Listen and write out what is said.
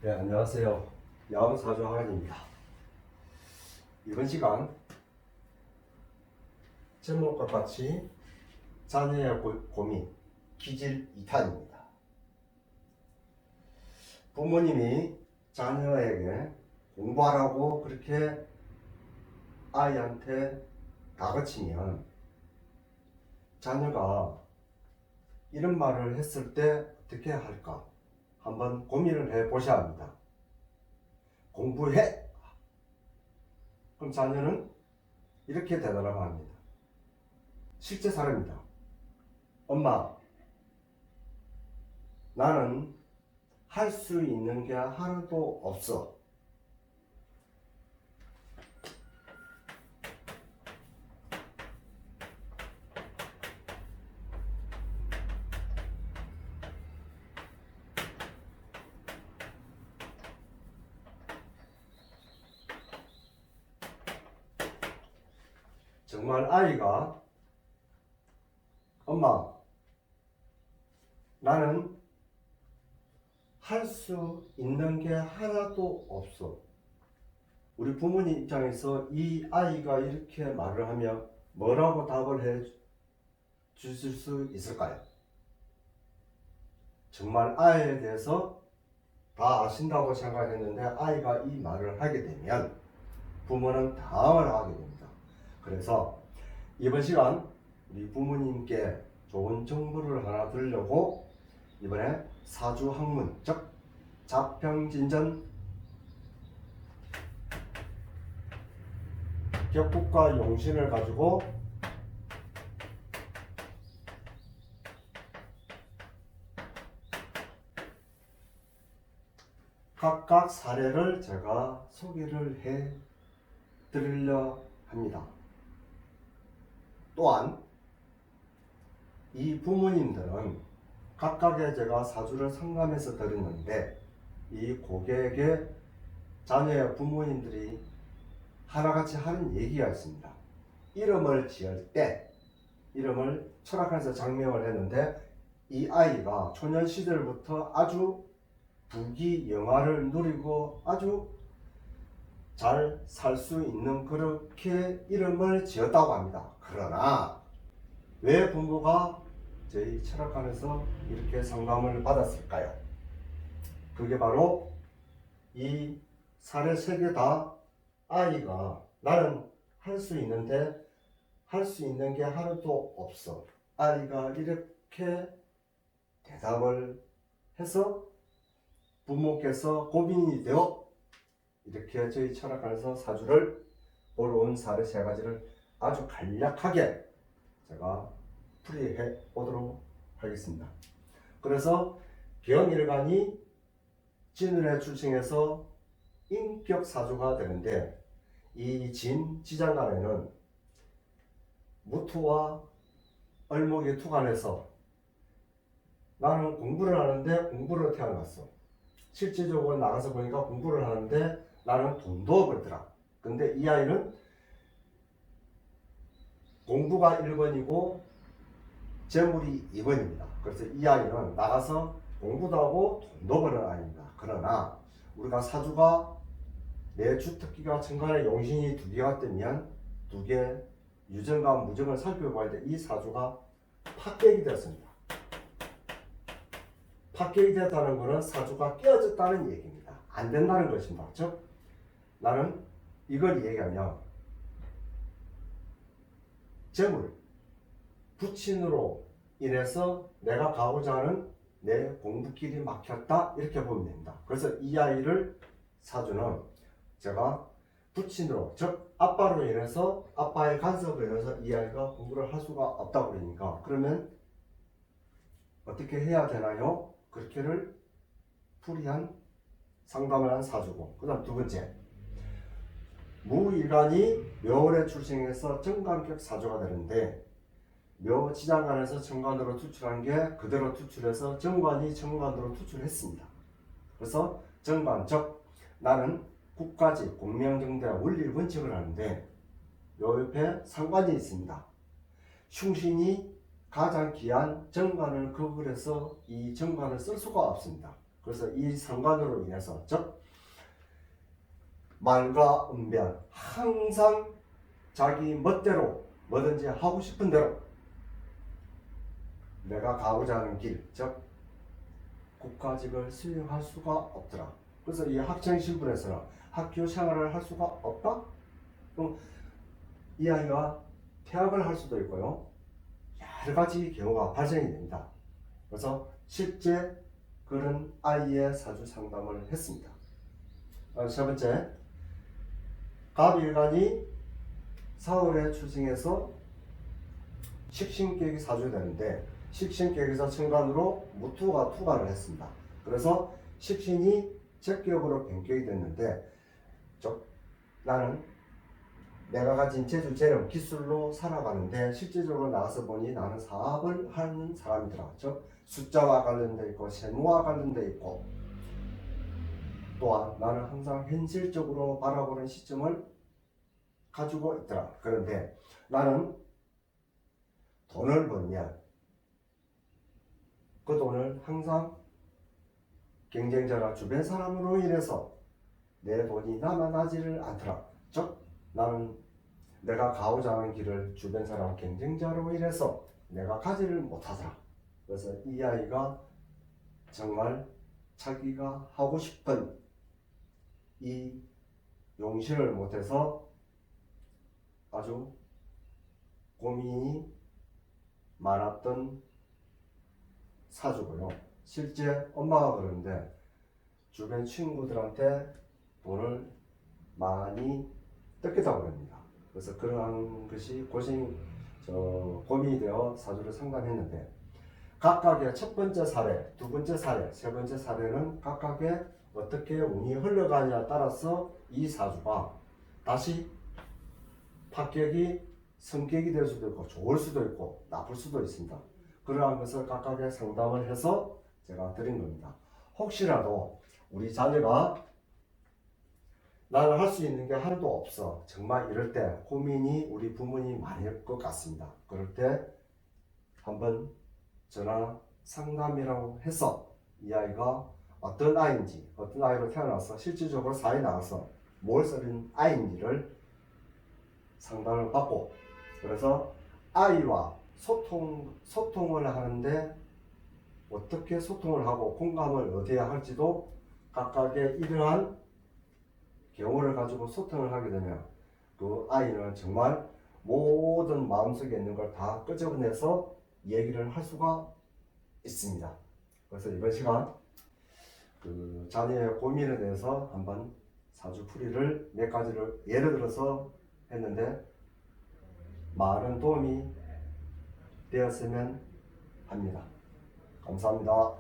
네, 안녕하세요. 야옹사주학원입니다. 이번 시간 제목과 같이 자녀의 고민, 기질 2탄입니다. 부모님이 자녀에게 공부하라고 그렇게 아이한테 다그치면 자녀가 이런 말을 했을 때 어떻게 할까? 한번 고민을 해 보셔야 합니다. 공부해! 그럼 자녀는 이렇게 대답을 합니다. 실제 사례입니다. 엄마, 나는 할 수 있는 게 하나도 없어. 정말 아이가 엄마, 나는 할 수 있는 게 하나도 없어. 우리 부모님 입장에서 이 아이가 이렇게 말을 하면 뭐라고 답을 해 주실 수 있을까요? 정말 아이에 대해서 다 아신다고 생각했는데 아이가 이 말을 하게 되면 부모는 당황을 하게 됩니다. 그래서 이번 시간 우리 부모님께 좋은 정보를 하나 드리려고 이번에 사주학문, 즉 자평진전 격국과 용신을 가지고 각각 사례를 제가 소개를 해 드리려 합니다. 또한 이 부모님들은 각각의 제가 사주를 상담해서 드렸는데 이 고객의 자녀의 부모님들이 하나같이 하는 얘기가 있습니다. 이름을 지을 때 이름을 철학관에서 장명을 했는데 이 아이가 초년 시절부터 아주 부귀영화를 누리고 아주 잘 살 수 있는 그렇게 이름을 지었다고 합니다. 그러나 왜 부모가 저희 철학관에서 이렇게 상담을 받았을까요? 그게 바로 이 사례 세 개 다 아이가 나는 할 수 있는데 할 수 있는 게 하나도 없어. 아이가 이렇게 대답을 해서 부모께서 고민이 되어 이렇게 저희 철학관에서 사주를 보러 온 사례 세 가지를 아주 간략하게 제가 풀이해 보도록 하겠습니다. 그래서 경일간이 진운의 출생에서 인격 사주가 되는데 이 진 지장간에는 무토와 을목이 투간해서 나는 공부를 하는데 공부를 태어났어. 실질적으로 나가서 보니까 공부를 하는데 나는 돈도 벌더라. 근데 이 아이는 공부가 1번이고 재물이 2번입니다. 그래서 이 아이는 나가서 공부도 하고 돈도 버는 아이입니다. 그러나 우리가 사주가 내 주특기가 천간에 용신이 2개가 뜨면 2개 유정과 무정을 살펴봐야 돼. 이 사주가 파격이 되었습니다. 파격이 됐다는 것은 사주가 깨어졌다는 얘기입니다. 안 된다는 것입니다. 즉 나는 이걸 얘기하면 재물, 부친으로 인해서 내가 가고자 하는 내 공부길이 막혔다 이렇게 보면 됩니다. 그래서 이 아이를 사주는 제가 부친으로 즉 아빠로 인해서 아빠의 간섭으로 인해서 이 아이가 공부를 할 수가 없다고 그러니까 그러면 어떻게 해야 되나요? 그렇게를 풀이한 상담을 한 사주고 그 다음 두 번째 무일간이 묘월에 출생해서 정관격 사주가 되는데 묘 지장간에서 정관으로 투출한 게 그대로 투출해서 정관이 정관으로 투출했습니다. 그래서 정관 즉 나는 국가지 공명정대와 원리를 원칙을 하는데 요 옆에 상관이 있습니다. 흉신이 가장 귀한 정관을 거부해서 이 정관을 쓸 수가 없습니다. 그래서 이 상관으로 인해서, 즉 말과 언변, 항상 자기 멋대로 뭐든지 하고 싶은 대로 내가 가고자 하는 길, 즉 국가직을 수행할 수가 없더라. 그래서 이 학생 신분에서는 학교 생활을 할 수가 없다? 그럼 이 아이가 퇴학을 할 수도 있고요. 여러 가지 경우가 발생이 됩니다. 그래서 실제 그런 아이의 사주 상담을 했습니다. 세 번째, 갑일간이 4월에 출생해서 식신격이 사주되는데 식신격에서 천간으로 무토가 투과를 했습니다. 그래서 식신이 적격으로 변격이 됐는데 나는 내가 가진 재주, 재력, 기술로 살아가는데 실질적으로 나와서 보니 나는 사업을 하는 사람이더라. 즉 숫자와 관련돼 있고 세무와 관련돼 있고 또한 나는 항상 현실적으로 바라보는 시점을 가지고 있더라. 그런데 나는 돈을 벌면 그 돈을 항상 경쟁자나 주변 사람으로 인해서 내 돈이 남아나지를 않더라. 즉 나는 내가 가고자 하는 길을 주변 사람 경쟁자로 인해서 내가 가지를 못하더라. 그래서 이 아이가 정말 자기가 하고 싶은 이 용신을 못해서 아주 고민이 많았던 사주고요. 실제 엄마가 그러는데 주변 친구들한테 돈을 많이 뜯기다고 합니다. 그래서 그러한 것이 고민이 되어 사주를 상담했는데 각각의 첫 번째 사례, 두 번째 사례, 세 번째 사례는 각각의 어떻게 운이 흘러가냐에 따라서 이 사주가 다시 합격이 성격이 될 수도 있고 좋을 수도 있고 나쁠 수도 있습니다. 그러한 것을 각각의 상담을 해서 제가 드린 겁니다. 혹시라도 우리 자녀가 나는 할 수 있는 게 하나도 없어, 정말 이럴 때 고민이 우리 부모님 많을 것 같습니다. 그럴 때 한번 전화 상담이라고 해서 이 아이가 어떤 아이인지, 어떤 아이로 태어나서 실질적으로 사회에 나가서 뭘 쓰는 아이인지를 상담을 받고, 그래서 아이와 소통을 하는데 어떻게 소통을 하고 공감을 얻어야 할지도 각각의 이러한 경우를 가지고 소통을 하게 되면 그 아이는 정말 모든 마음속에 있는 걸 다 끄집어내서 얘기를 할 수가 있습니다. 그래서 이번 시간 그 자녀의 고민에 대해서 한번 사주풀이를 몇 가지를 예를 들어서 했는데 많은 도움이 되었으면 합니다. 감사합니다.